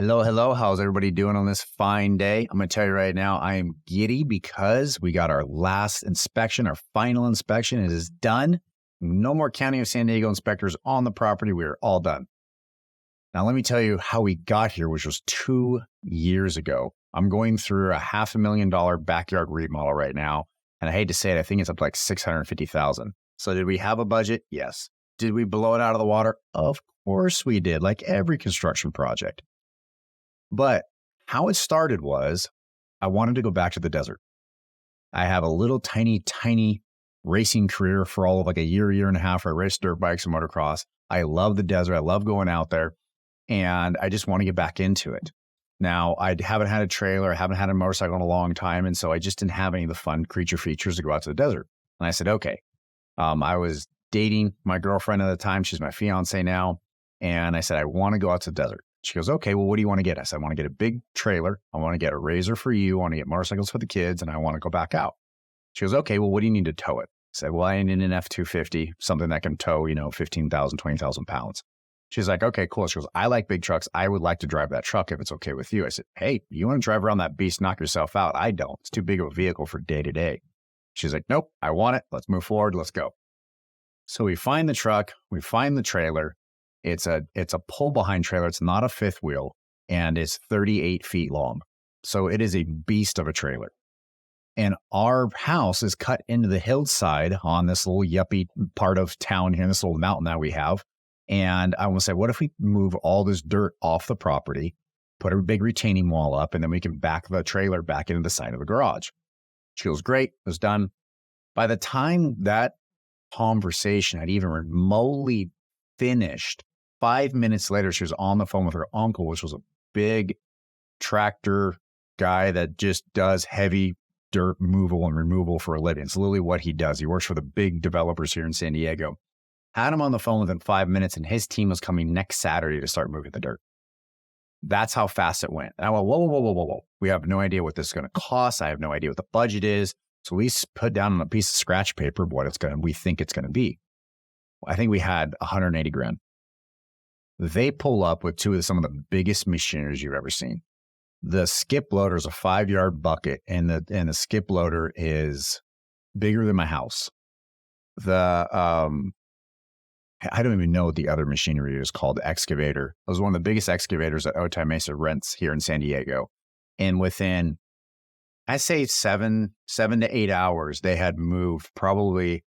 Hello, hello. How's everybody doing on this fine day? I'm going to tell you right now, I am giddy because we got our last inspection, our final inspection. It is done. No more County of San Diego inspectors on the property. We are all done. Now, let me tell you how we got here, which was 2 years ago. I'm going through a $500,000 backyard remodel right now. And I hate to say it, I think it's up to like $650,000. So did we have a budget? Yes. Did we blow it out of the water? Of course we did, like every construction project. But how it started was I wanted to go back to the desert. I have a little tiny racing career for all of like a year and a half where I raced dirt bikes and motocross. I love the desert. I love going out there. And I just want to get back into it. Now, I haven't had a trailer. I haven't had a motorcycle in a long time. And so I just didn't have any of the fun creature features to go out to the desert. And I said, okay. I was dating my girlfriend at the time. She's my fiance now. And I said, I want to go out to the desert. She goes, okay, well, what do you want to get? I said, I want to get a big trailer. I want to get a razor for you. I want to get motorcycles for the kids. And I want to go back out. She goes, okay, well, what do you need to tow it? I said, well, I need an F-250, something that can tow, 15,000, 20,000 pounds. She's like, okay, cool. She goes, I like big trucks. I would like to drive that truck if it's okay with you. I said, hey, you want to drive around that beast, knock yourself out? I don't. It's too big of a vehicle for day to day. She's like, nope, I want it. Let's move forward. Let's go. So we find the truck. We find the trailer. It's a pull behind trailer. It's not a fifth wheel, and it's 38 feet long. So it is a beast of a trailer. And our house is cut into the hillside on this little yuppie part of town here, this little mountain that we have. And I want to say, what if we move all this dirt off the property, put a big retaining wall up, and then we can back the trailer back into the side of the garage? She goes, great, it was done. By the time that conversation had even remotely finished, 5 minutes later, she was on the phone with her uncle, which was a big tractor guy that just does heavy dirt removal and removal for a living. It's literally what he does. He works for the big developers here in San Diego. Had him on the phone within 5 minutes, and his team was coming next Saturday to start moving the dirt. That's how fast it went. And I went, whoa. We have no idea what this is going to cost. I have no idea what the budget is. So we put down on a piece of scratch paper what we think it's going to be. I think we had 180 grand. They pull up with some of the biggest machineries you've ever seen. The skip loader is a 5-yard bucket, and the skip loader is bigger than my house. I don't even know what the other machinery is called, the excavator. It was one of the biggest excavators that Otay Mesa rents here in San Diego. And within, I say 7 to 8 hours, they had moved probably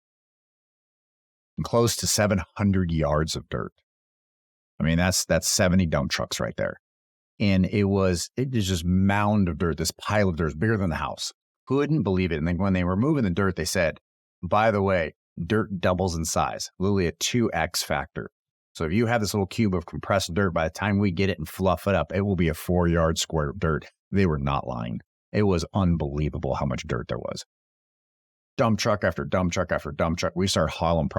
close to 700 yards of dirt. I mean, that's 70 dump trucks right there. And it is just mound of dirt, this pile of dirt bigger than the house. Couldn't believe it. And then when they were moving the dirt, they said, by the way, dirt doubles in size, literally a 2x factor. So if you have this little cube of compressed dirt, by the time we get it and fluff it up, it will be a 4-yard square of dirt. They were not lying. It was unbelievable how much dirt there was. Dump truck after dump truck after dump truck. We started hauling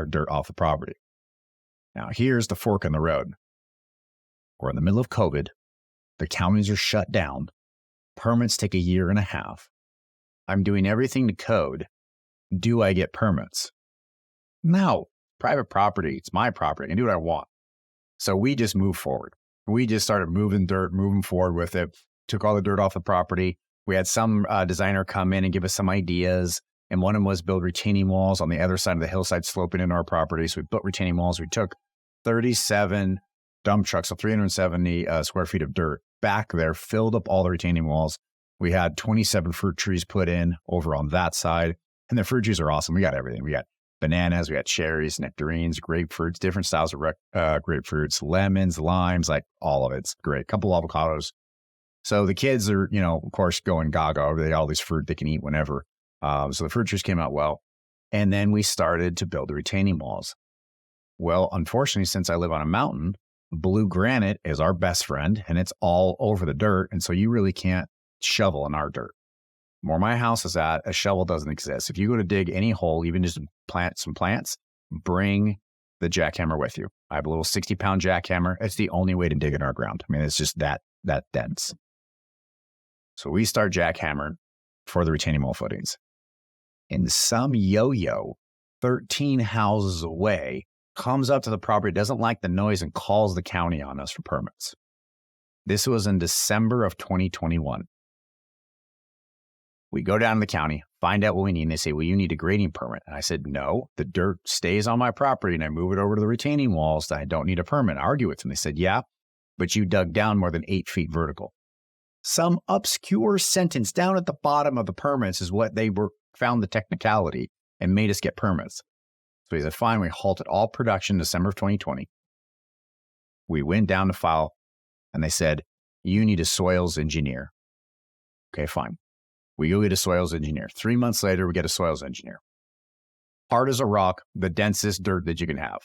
dirt off the property. Now, here's the fork in the road. We're in the middle of COVID. The counties are shut down. Permits take 1.5 years. I'm doing everything to code. Do I get permits? No. Private property. It's my property. I can do what I want. So we just moved forward. We just started moving dirt, moving forward with it. Took all the dirt off the property. We had some designer come in and give us some ideas. And one of them was build retaining walls on the other side of the hillside sloping into our property. So we built retaining walls. We took 37 dump trucks, so 370 square feet of dirt back there, filled up all the retaining walls. We had 27 fruit trees put in over on that side. And the fruit trees are awesome. We got everything. We got bananas, we got cherries, nectarines, grapefruits, different styles of grapefruits, lemons, limes, like all of it's great. A couple avocados. So the kids are, of course, going gaga. They got all this fruit they can eat whenever. So the fruit trees came out well. And then we started to build the retaining walls. Well, unfortunately, since I live on a mountain, blue granite is our best friend, and it's all over the dirt. And so you really can't shovel in our dirt. Where my house is at, a shovel doesn't exist. If you go to dig any hole, even just plant some plants, bring the jackhammer with you. I have a little 60-pound jackhammer. It's the only way to dig in our ground. I mean, it's just that dense. So we start jackhammering for the retaining wall footings. And some yo-yo 13 houses away comes up to the property, doesn't like the noise, and calls the county on us for permits. This was in December of 2021. We go down to the county, find out what we need. And they say, well, you need a grading permit. And I said, no, the dirt stays on my property and I move it over to the retaining walls. I don't need a permit. I argue with them. They said, yeah, but you dug down more than 8 feet vertical. Some obscure sentence down at the bottom of the permits is what they found the technicality and made us get permits. So he said, fine, we halted all production December of 2020. We went down to file and they said, you need a soils engineer. Okay, fine. We go get a soils engineer. 3 months later, we get a soils engineer. Hard as a rock, the densest dirt that you can have.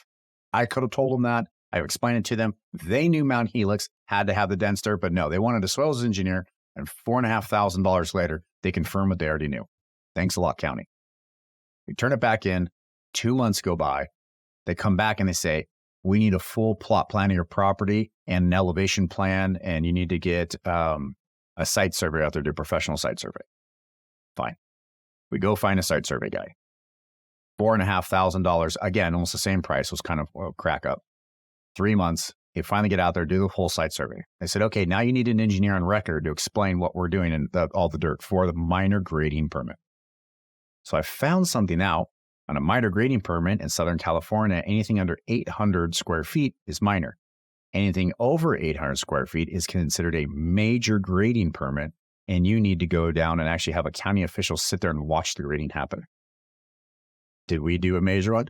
I could have told them that. I explained it to them. They knew Mount Helix had to have the dense dirt, but no, they wanted a soils engineer. And $4,500 later, they confirmed what they already knew. Thanks a lot, county. We turn it back in. 2 months go by. They come back and they say, we need a full plot plan of your property and an elevation plan, and you need to get a site survey out there, do a professional site survey. Fine. We go find a site survey guy. $4,500. Again, almost the same price. Was kind of a crack up. 3 months. They finally get out there, do the whole site survey. They said, okay, now you need an engineer on record to explain what we're doing and all the dirt for the minor grading permit. So I found something out on a minor grading permit in Southern California. Anything under 800 square feet is minor. Anything over 800 square feet is considered a major grading permit. And you need to go down and actually have a county official sit there and watch the grading happen. Did we do a major one?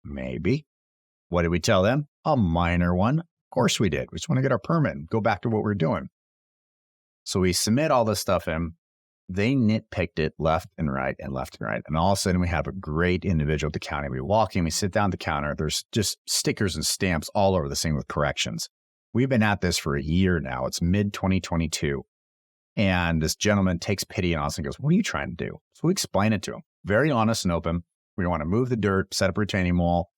Maybe. What did we tell them? A minor one. Of course we did. We just want to get our permit and go back to what we're doing. So we submit all this stuff in. They nitpicked it left and right and left and right. And all of a sudden we have a great individual at the county. We walk in, we sit down at the counter. There's just stickers and stamps all over the thing with corrections. We've been at this for a year now. It's mid-2022. And this gentleman takes pity on us and goes, what are you trying to do? So we explain it to him. Very honest and open. We want to move the dirt, set up a retaining wall,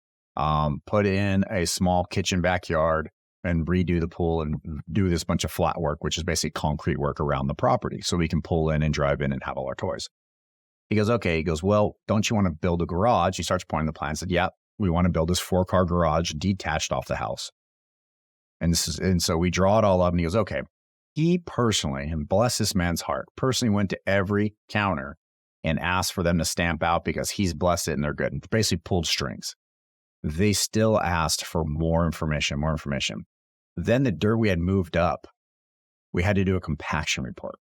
put in a small kitchen backyard, and redo the pool and do this bunch of flat work, which is basically concrete work around the property. So we can pull in and drive in and have all our toys. He goes, okay. He goes, well, don't you want to build a garage? He starts pointing the plan. I said, yeah, we want to build this 4-car garage detached off the house. And so we draw it all up and he goes, okay. He personally, and bless this man's heart, personally went to every counter and asked for them to stamp out because he's blessed it and they're good. And basically pulled strings. They still asked for more information. Then the dirt we had moved up, we had to do a compaction report.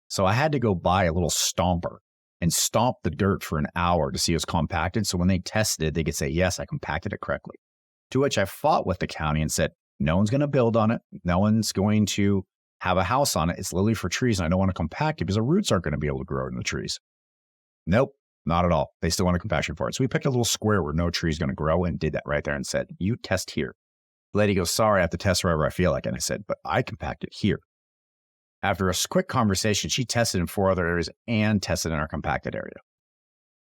So I had to go buy a little stomper and stomp the dirt for an hour to see it was compacted. So when they tested it, they could say, yes, I compacted it correctly. To which I fought with the county and said, no one's going to build on it. No one's going to have a house on it. It's literally for trees. And I don't want to compact it because the roots aren't going to be able to grow in the trees. Nope, not at all. They still want a compaction report. So we picked a little square where no tree is going to grow and did that right there and said, you test here. The lady goes, sorry, I have to test wherever I feel like it. And I said, but I compacted here. After a quick conversation, she tested in 4 other areas and tested in our compacted area.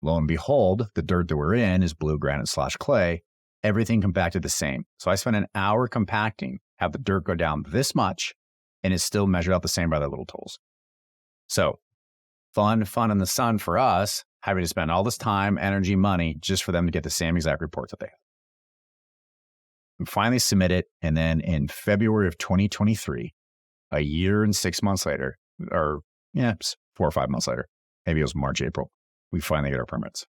Lo and behold, the dirt that we're in is blue granite / clay. Everything compacted the same. So I spent an hour compacting, have the dirt go down this much, and it's still measured out the same by their little tools. So fun in the sun for us, having to spend all this time, energy, money, just for them to get the same exact report that they have. We finally submit it. And then in February of 2023, a year and 6 months later, or 4 or 5 months later, maybe it was March, April, we finally get our permits.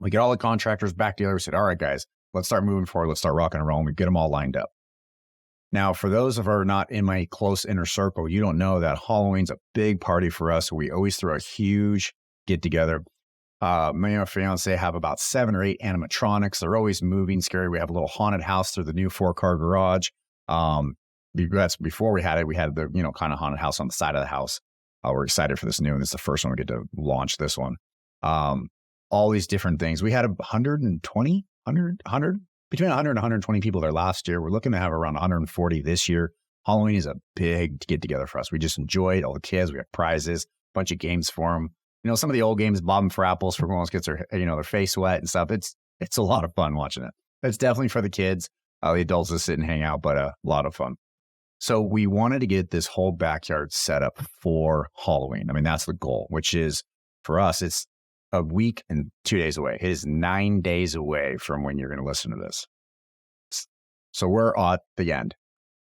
We get all the contractors back together. We said, all right, guys, let's start moving forward. Let's start rocking and rolling. We get them all lined up. Now, for those of you who are not in my close inner circle, you don't know that Halloween's a big party for us. We always throw a huge get together. Me and my fiance have about 7 or 8 animatronics. They're always moving, scary. We have a little haunted house through the new 4-car garage. That's before we had it. We had the kind of haunted house on the side of the house. We're excited for this new one. This is the first one we get to launch this one. All these different things. We had 120, 100, between 100 and 120 people there last year. We're looking to have around 140 this year. Halloween is a big get together for us. We just enjoy it. All the kids, we have prizes, a bunch of games for them. Some of the old games, bobbing for apples for when gets their, their face wet and stuff. It's a lot of fun watching it. It's definitely for the kids. The adults just sit and hang out, but a lot of fun. So we wanted to get this whole backyard set up for Halloween. I mean, that's the goal, which is for us, it's a week and 2 days away. It is 9 days away from when you're going to listen to this. So we're at the end.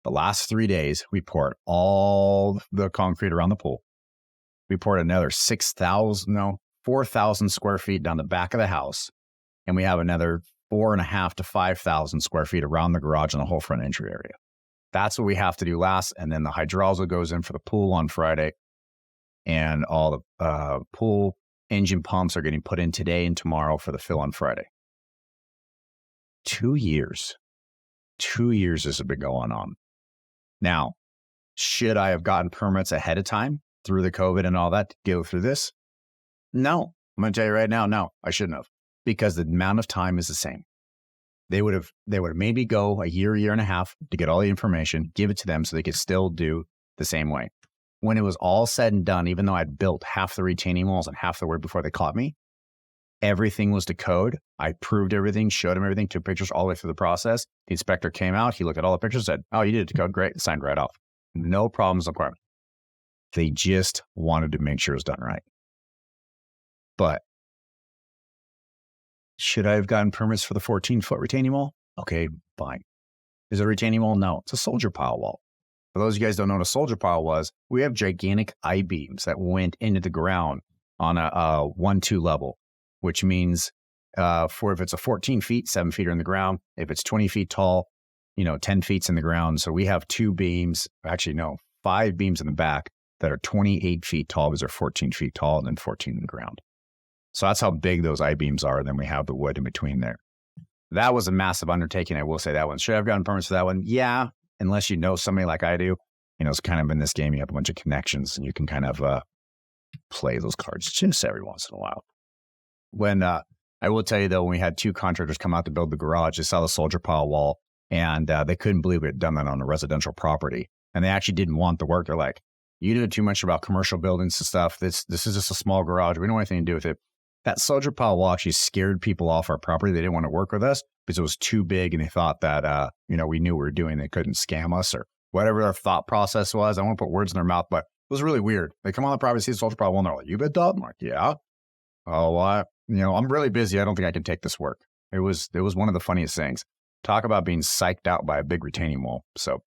The last 3 days, we poured all the concrete around the pool. We poured another 4,000 square feet down the back of the house. And we have another 4,500 to 5,000 square feet around the garage and the whole front entry area. That's what we have to do last. And then the hydraulics goes in for the pool on Friday. And all the pool engine pumps are getting put in today and tomorrow for the fill on Friday. 2 years. 2 years this has been going on. Now, should I have gotten permits ahead of time through the COVID and all that to go through this? No. I'm going to tell you right now, no, I shouldn't have. Because the amount of time is the same. They would have maybe go a year and a half to get all the information, give it to them so they could still do the same way. When it was all said and done, even though I'd built half the retaining walls and half the work before they caught me, everything was to code. I proved everything, showed them everything, took pictures all the way through the process. The inspector came out, he looked at all the pictures, said, "Oh, you did it to code, great," signed right off. No problems, no problem. They just wanted to make sure it was done right. But should I have gotten permits for the 14-foot retaining wall? Okay, fine. Is it a retaining wall? No, it's a soldier pile wall. For those of you guys who don't know what a soldier pile was, we have gigantic I-beams that went into the ground on a 1-2 level, which means for if it's a 14 feet, 7 feet are in the ground. If it's 20 feet tall, 10 feet's in the ground. So we have 5 beams in the back that are 28 feet tall because they're 14 feet tall and then 14 in the ground. So that's how big those I-beams are. Then we have the wood in between there. That was a massive undertaking. I will say that one. Should I have gotten permits for that one? Yeah. Unless you know somebody like I do. It's kind of in this game, you have a bunch of connections and you can kind of play those cards just every once in a while. When I will tell you though, when we had 2 contractors come out to build the garage, they saw the soldier pile wall and they couldn't believe we had done that on a residential property. And they actually didn't want the work. They're like, "You know too much about commercial buildings and stuff. This is just a small garage. We don't want anything to do with it." That soldier pile wall actually scared people off our property. They didn't want to work with us because it was too big and they thought that, we knew what we were doing. They couldn't scam us or whatever their thought process was. I won't put words in their mouth, but it was really weird. They come on the property, see the soldier pile wall, and they're like, "You bid dog?" I'm like, "Yeah." "Oh, I'm really busy. I don't think I can take this work." It was one of the funniest things. Talk about being psyched out by a big retaining wall. So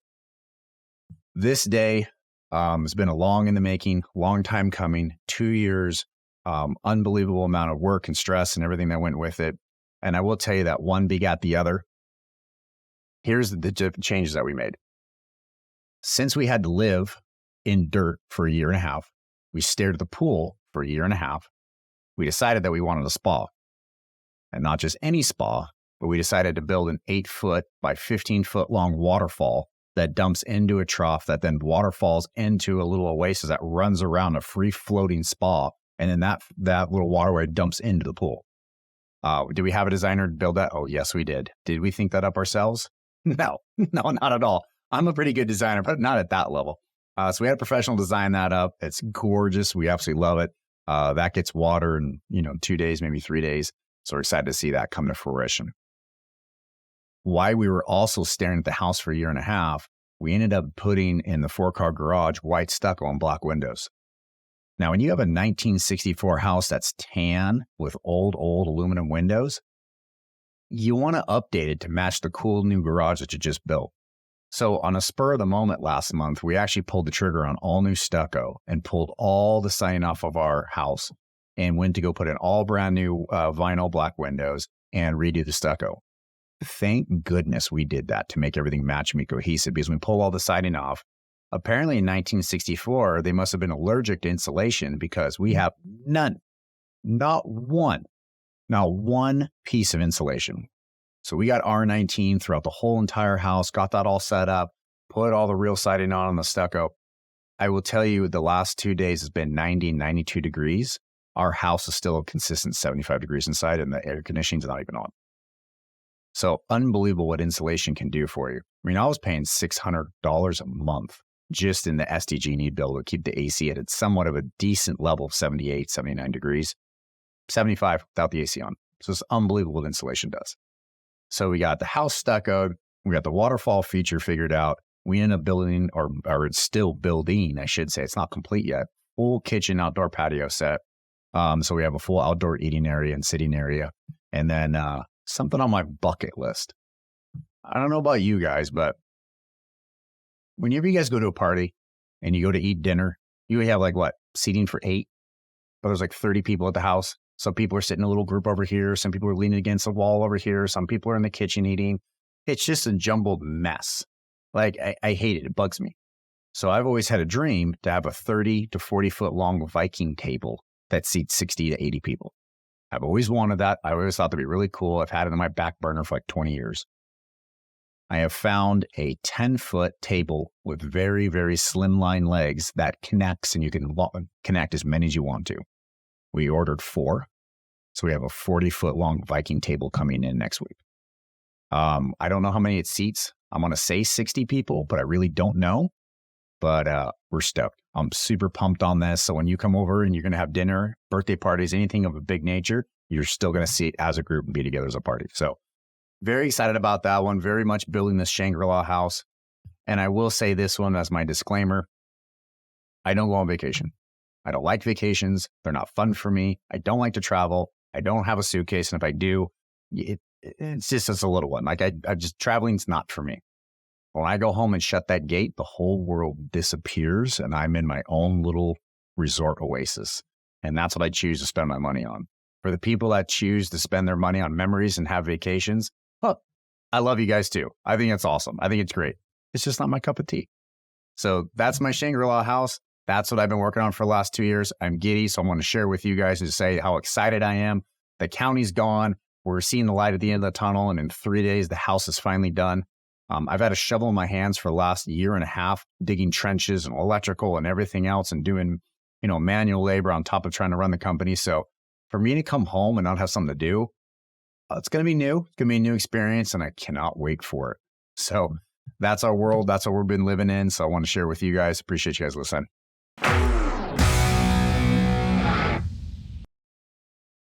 this day has been a long in the making, long time coming, 2 years. Unbelievable amount of work and stress and everything that went with it. And I will tell you that one begat the other. Here's the changes that we made. Since we had to live in dirt for a year and a half, we stared at the pool for a year and a half. We decided that we wanted a spa. And not just any spa, but we decided to build an 8-foot by 15-foot long waterfall that dumps into a trough that then waterfalls into a little oasis that runs around a free floating spa. And then that little waterway dumps into the pool. Did we have a designer build that? Oh, yes, we did. Did we think that up ourselves? No, not at all. I'm a pretty good designer, but not at that level. So we had a professional design that up. It's gorgeous. We absolutely love it. That gets water in 2 days, maybe 3 days. So we're excited to see that come to fruition. Why we were also staring at the house for a year and a half, we ended up putting in the 4-car garage white stucco and black windows. Now, when you have a 1964 house that's tan with old aluminum windows, you want to update it to match the cool new garage that you just built. So on a spur of the moment last month, we actually pulled the trigger on all new stucco and pulled all the siding off of our house and went to go put in all brand new vinyl black windows and redo the stucco. Thank goodness we did that to make everything match and be cohesive, because when we pull all the siding off, apparently in 1964, they must have been allergic to insulation because we have not one piece of insulation. So we got R19 throughout the whole entire house, got that all set up, put all the real siding on the stucco. I will tell you the last 2 days has been 90, 92 degrees. Our house is still a consistent 75 degrees inside and the air conditioning's not even on. So unbelievable what insulation can do for you. I mean, I was paying $600 a month just in the SDG&E bill to keep the AC at somewhat of a decent level of 78, 79 degrees, 75 without the AC on. So it's unbelievable what insulation does. So we got the house stuccoed, we got the waterfall feature figured out. We ended up building, or it's still building, I should say, it's not complete yet, full kitchen, outdoor patio set. So we have a full outdoor eating area and sitting area. And then something on my bucket list. I don't know about you guys, but whenever you guys go to a party and you go to eat dinner, you have like what, seating for 8, but there's like 30 people at the house. Some people are sitting in a little group over here. Some people are leaning against the wall over here. Some people are in the kitchen eating. It's just a jumbled mess. Like I hate it. It bugs me. So I've always had a dream to have a 30 to 40 foot long Viking table that seats 60 to 80 people. I've always wanted that. I always thought that'd be really cool. I've had it in my back burner for like 20 years. I have found a 10-foot table with very, very slimline legs that connects, and you can connect as many as you want to. We ordered 4. So we have a 40-foot long Viking table coming in next week. I don't know how many it seats. I'm going to say 60 people, but I really don't know. But we're stoked. I'm super pumped on this. So when you come over and you're going to have dinner, birthday parties, anything of a big nature, you're still going to see it as a group and be together as a party. So very excited about that one. Very much building this Shangri-La house. And I will say this one as my disclaimer. I don't go on vacation. I don't like vacations. They're not fun for me. I don't like to travel. I don't have a suitcase. And if I do, it's just a little one. Like I just, traveling's not for me. When I go home and shut that gate, the whole world disappears and I'm in my own little resort oasis. And that's what I choose to spend my money on. For the people that choose to spend their money on memories and have vacations, I love you guys too. I think it's awesome. I think it's great. It's just not my cup of tea. So that's my Shangri-La house. That's what I've been working on for the last 2 years. I'm giddy. So I want to share with you guys to say how excited I am. The county's gone. We're seeing the light at the end of the tunnel. And in 3 days, the house is finally done. I've had a shovel in my hands for the last year and a half, digging trenches and electrical and everything else and doing, manual labor on top of trying to run the company. So for me to come home and not have something to do, it's going to be new. It's going to be a new experience and I cannot wait for it. So that's our world. That's what we've been living in. So I want to share with you guys. Appreciate you guys listening.